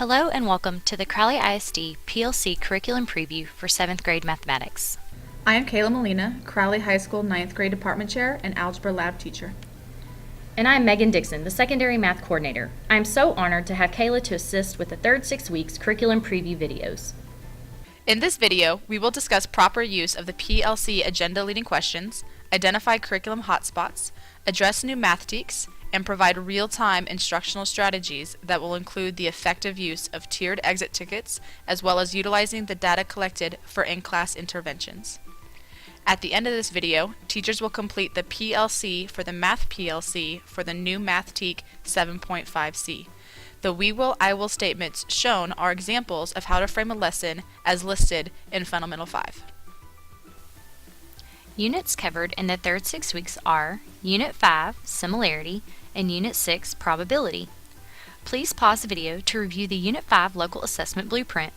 Hello and welcome to the Crowley ISD PLC Curriculum Preview for 7th grade Mathematics. I am Kayla Molina, Crowley High School 9th grade Department Chair and Algebra Lab Teacher. And I'm Megan Dixon, the Secondary Math Coordinator. I'm so honored to have Kayla to assist with the third 6 weeks Curriculum Preview videos. In this video, we will discuss proper use of the PLC agenda leading questions, identify curriculum hotspots, address new math teaks, and provide real-time instructional strategies that will include the effective use of tiered exit tickets as well as utilizing the data collected for in-class interventions. At the end of this video, teachers will complete the PLC for the Math PLC for the new Math Teak 7.5C. The we will, I will statements shown are examples of how to frame a lesson as listed in Fundamental 5. Units covered in the third 6 weeks are Unit 5, Similarity, and Unit 6, Probability. Please pause the video to review the Unit 5 Local Assessment Blueprint.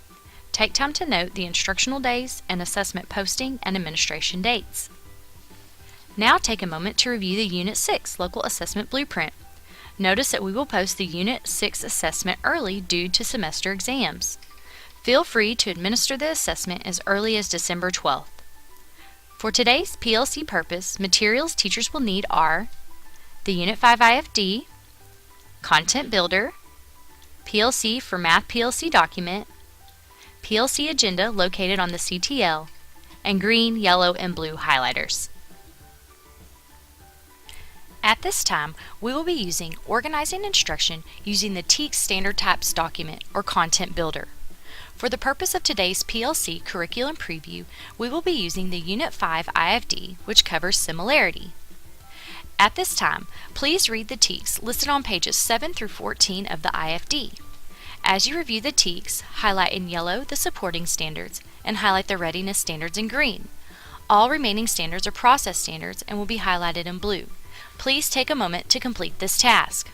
Take time to note the instructional days and assessment posting and administration dates. Now take a moment to review the Unit 6 Local Assessment Blueprint. Notice that we will post the Unit 6 assessment early due to semester exams. Feel free to administer the assessment as early as December 12th. For today's PLC purpose, materials teachers will need are the Unit 5 IFD, Content Builder, PLC for Math PLC document, PLC agenda located on the CTL, and green, yellow, and blue highlighters. At this time, we will be using organizing instruction using the TEAK Standard Types document or Content Builder. For the purpose of today's PLC Curriculum Preview, we will be using the Unit 5 IFD, which covers Similarity. At this time, please read the TEAKs listed on pages 7 through 14 of the IFD. As you review the TEAKs, highlight in yellow the supporting standards and highlight the readiness standards in green. All remaining standards are process standards and will be highlighted in blue. Please take a moment to complete this task.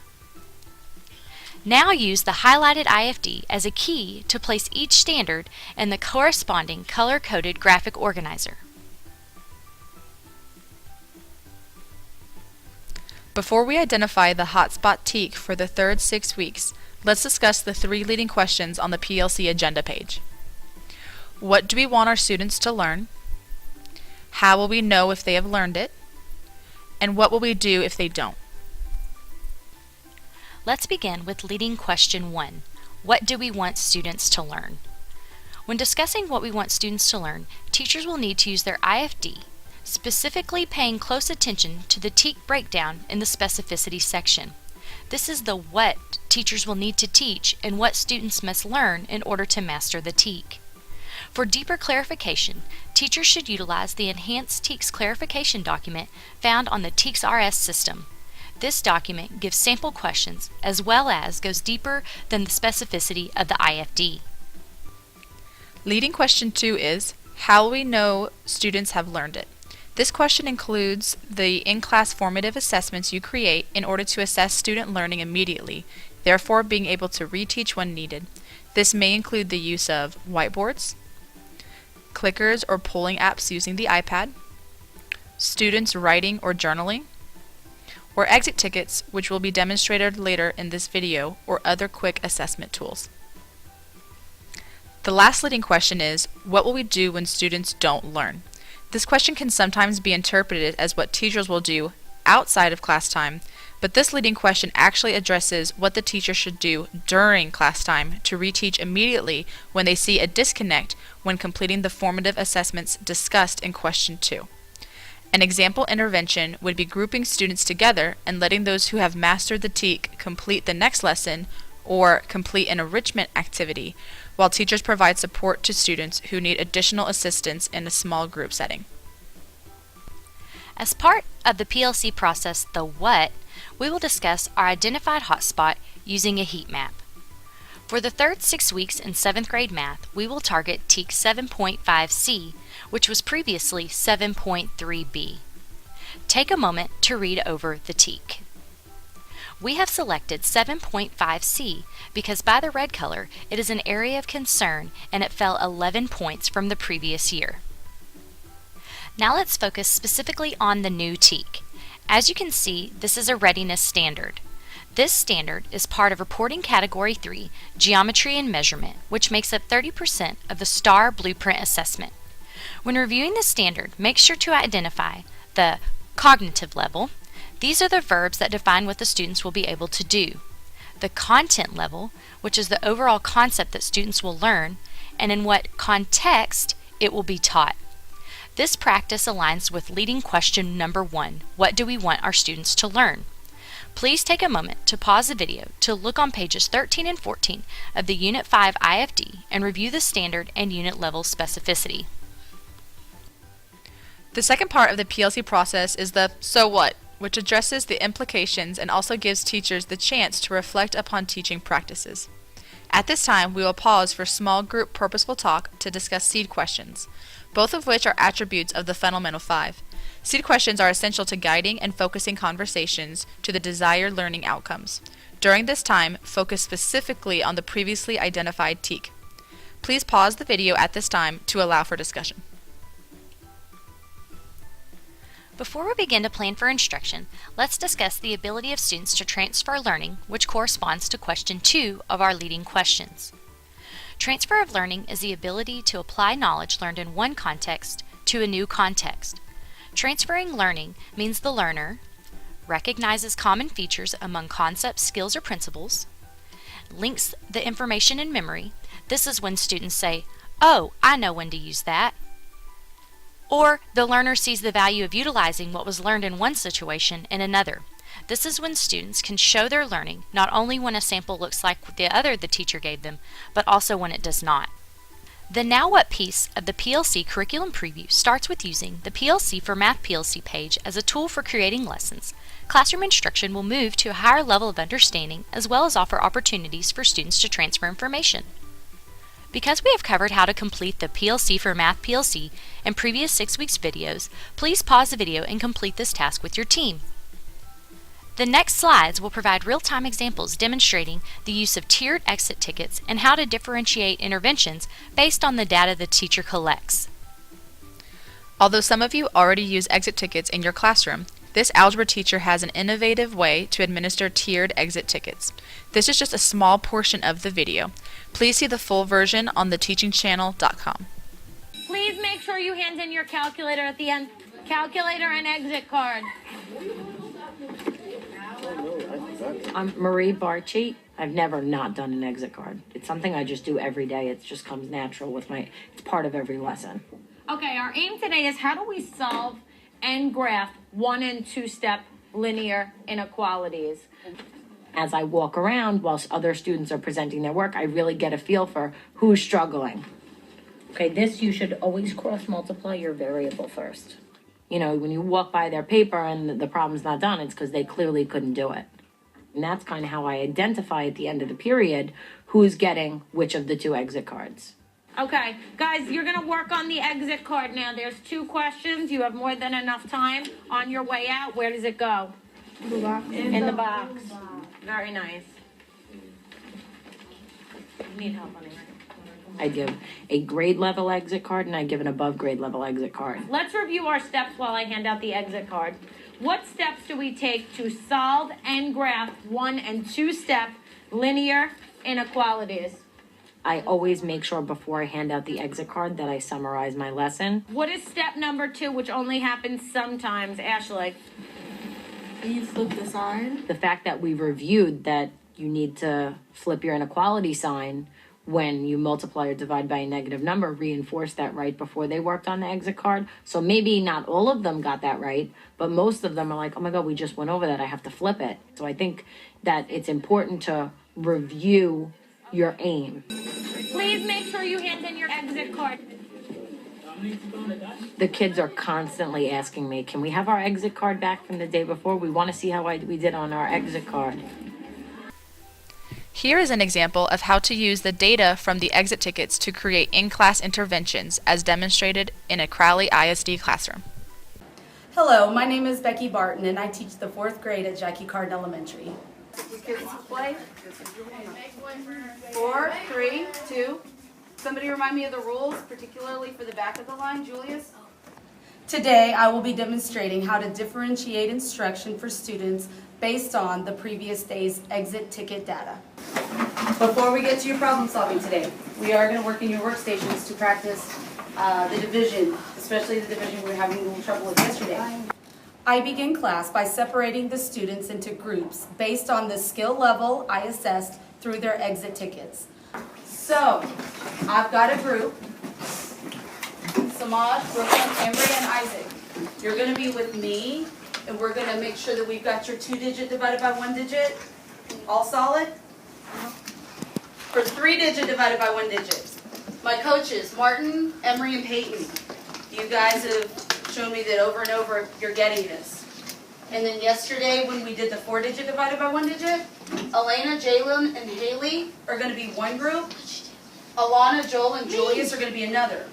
Now use the highlighted IFD as a key to place each standard in the corresponding color-coded graphic organizer. Before we identify the hotspot TEAK for the third 6 weeks, let's discuss the 3 leading questions on the PLC agenda page. What do we want our students to learn? How will we know if they have learned it? And what will we do if they don't? Let's begin with leading question 1. What do we want students to learn? When discussing what we want students to learn, teachers will need to use their IFD, specifically paying close attention to the TEAK breakdown in the specificity section. This is the what teachers will need to teach and what students must learn in order to master the TEAK. For deeper clarification, teachers should utilize the Enhanced TEAKS Clarification document found on the TEAKS RS system. This document gives sample questions as well as goes deeper than the specificity of the IFD. Leading question 2 is, how will we know students have learned it? This question includes the in-class formative assessments you create in order to assess student learning immediately, therefore being able to reteach when needed. This may include the use of whiteboards, clickers or polling apps using the iPad, students writing or journaling, or exit tickets, which will be demonstrated later in this video, or other quick assessment tools. The last leading question is, what will we do when students don't learn? This question can sometimes be interpreted as what teachers will do outside of class time, but this leading question actually addresses what the teacher should do during class time to reteach immediately when they see a disconnect when completing the formative assessments discussed in question 2. An example intervention would be grouping students together and letting those who have mastered the TEAK complete the next lesson or complete an enrichment activity, while teachers provide support to students who need additional assistance in a small group setting. As part of the PLC process, the what, we will discuss our identified hotspot using a heat map. For the third 6 weeks in 7th grade math, we will target TEAK 7.5C, which was previously 7.3B. Take a moment to read over the TEAK. We have selected 7.5C because by the red color, it is an area of concern and it fell 11 points from the previous year. Now let's focus specifically on the new TEAK. As you can see, this is a readiness standard. This standard is part of Reporting Category 3, Geometry and Measurement, which makes up 30% of the STAR Blueprint assessment. When reviewing the standard, make sure to identify the cognitive level. These are the verbs that define what the students will be able to do. The content level, which is the overall concept that students will learn, and in what context it will be taught. This practice aligns with leading question number 1, what do we want our students to learn? Please take a moment to pause the video to look on pages 13 and 14 of the Unit 5 IFD and review the standard and unit level specificity. The second part of the PLC process is the "so what?", which addresses the implications and also gives teachers the chance to reflect upon teaching practices. At this time, we will pause for small group purposeful talk to discuss seed questions, both of which are attributes of the Fundamental 5. Seed questions are essential to guiding and focusing conversations to the desired learning outcomes. During this time, focus specifically on the previously identified TEAC. Please pause the video at this time to allow for discussion. Before we begin to plan for instruction, let's discuss the ability of students to transfer learning, which corresponds to question 2 of our leading questions. Transfer of learning is the ability to apply knowledge learned in one context to a new context. Transferring learning means the learner recognizes common features among concepts, skills, or principles, links the information in memory. This is when students say, "Oh, I know when to use that." Or the learner sees the value of utilizing what was learned in one situation in another. This is when students can show their learning not only when a sample looks like the other the teacher gave them, but also when it does not. The Now What piece of the PLC curriculum preview starts with using the PLC for Math PLC page as a tool for creating lessons. Classroom instruction will move to a higher level of understanding as well as offer opportunities for students to transfer information. Because we have covered how to complete the PLC for Math PLC in previous 6 weeks' videos, please pause the video and complete this task with your team. The next slides will provide real-time examples demonstrating the use of tiered exit tickets and how to differentiate interventions based on the data the teacher collects. Although some of you already use exit tickets in your classroom, this algebra teacher has an innovative way to administer tiered exit tickets. This is just a small portion of the video. Please see the full version on theteachingchannel.com. Please make sure you hand in your calculator at the end. Calculator and exit card. I'm Marie Barchi. I've never not done an exit card. It's something I just do every day. It just comes natural with it's part of every lesson. Okay, our aim today is how do we solve and graph 1- and 2-step linear inequalities. As I walk around whilst other students are presenting their work, I really get a feel for who's struggling. Okay, this you should always cross multiply your variable first. You know, when you walk by their paper and the problem's not done, it's because they clearly couldn't do it. And that's kind of how I identify at the end of the period who's getting which of the 2 exit cards. Okay, guys, you're going to work on the exit card now. There's 2 questions. You have more than enough time. On your way out, where does it go? In the box. Very nice. You need help on it. I give a grade level exit card and I give an above grade level exit card. Let's review our steps while I hand out the exit card. What steps do we take to solve and graph 1- and 2-step linear inequalities? I always make sure before I hand out the exit card that I summarize my lesson. What is step number 2, which only happens sometimes, Ashley? You flip the sign. The fact that we reviewed that you need to flip your inequality sign when you multiply or divide by a negative number reinforced that right before they worked on the exit card. So maybe not all of them got that right, but most of them are like, oh my God, we just went over that. I have to flip it. So I think that it's important to review your aim. Please make sure you hand in your exit card. The kids are constantly asking me, can we have our exit card back from the day before? We want to see how we did on our exit card. Here is an example of how to use the data from the exit tickets to create in-class interventions as demonstrated in a Crowley ISD classroom. Hello, my name is Becky Barton and I teach the 4th grade at Jackie Cardin Elementary. Kids play. 4, 3, 2. Somebody remind me of the rules, particularly for the back of the line, Julius? Today, I will be demonstrating how to differentiate instruction for students based on the previous day's exit ticket data. Before we get to your problem solving today, we are going to work in your workstations to practice the division, especially the division we were having a little trouble with yesterday. I begin class by separating the students into groups based on the skill level I assessed through their exit tickets. So, I've got a group, Samad, Brooklyn, Emery, and Isaac. You're going to be with me, and we're going to make sure that we've got your 2-digit divided by 1-digit, all solid. For 3-digit divided by 1 digit. My coaches, Martin, Emery, and Peyton. You guys have shown me that over and over you're getting this. And then yesterday when we did the 4-digit divided by 1 digit, Elena, Jalen, and Haley are going to be one group. Alana, Joel, and Julius are going to be another.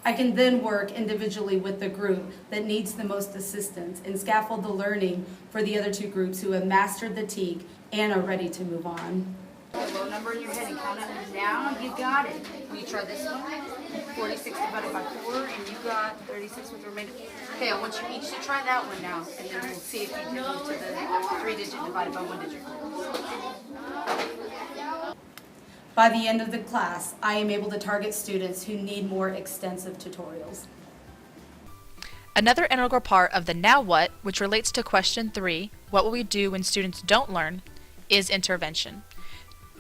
I can then work individually with the group that needs the most assistance and scaffold the learning for the other 2 groups who have mastered the TEAG and are ready to move on. Low number in your head and count it down. You got it. Will you try this one? 46 divided by 4, and you got 36 with the remainder. Okay, I want you each to try that one now, and then we'll see if you can move to the 3-digit divided by 1 digit. By the end of the class, I am able to target students who need more extensive tutorials. Another integral part of the Now What, which relates to question 3, what will we do when students don't learn, is intervention.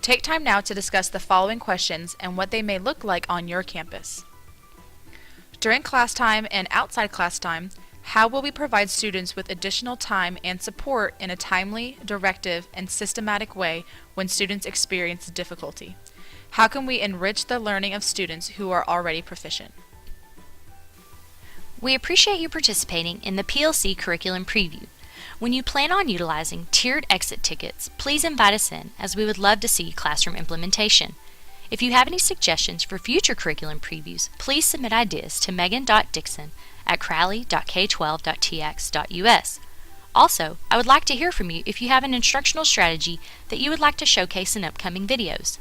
Take time now to discuss the following questions and what they may look like on your campus. During class time and outside class time, how will we provide students with additional time and support in a timely, directive, and systematic way when students experience difficulty? How can we enrich the learning of students who are already proficient? We appreciate you participating in the PLC Curriculum Preview. When you plan on utilizing tiered exit tickets, please invite us in, as we would love to see classroom implementation. If you have any suggestions for future curriculum previews, please submit ideas to megan.dixon@crowley.k12.tx.us. Also, I would like to hear from you if you have an instructional strategy that you would like to showcase in upcoming videos.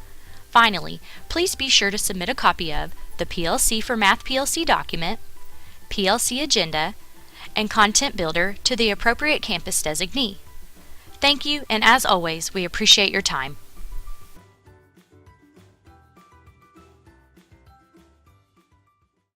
Finally, please be sure to submit a copy of the PLC for Math PLC document, PLC agenda, and content builder to the appropriate campus designee. Thank you, and as always, we appreciate your time.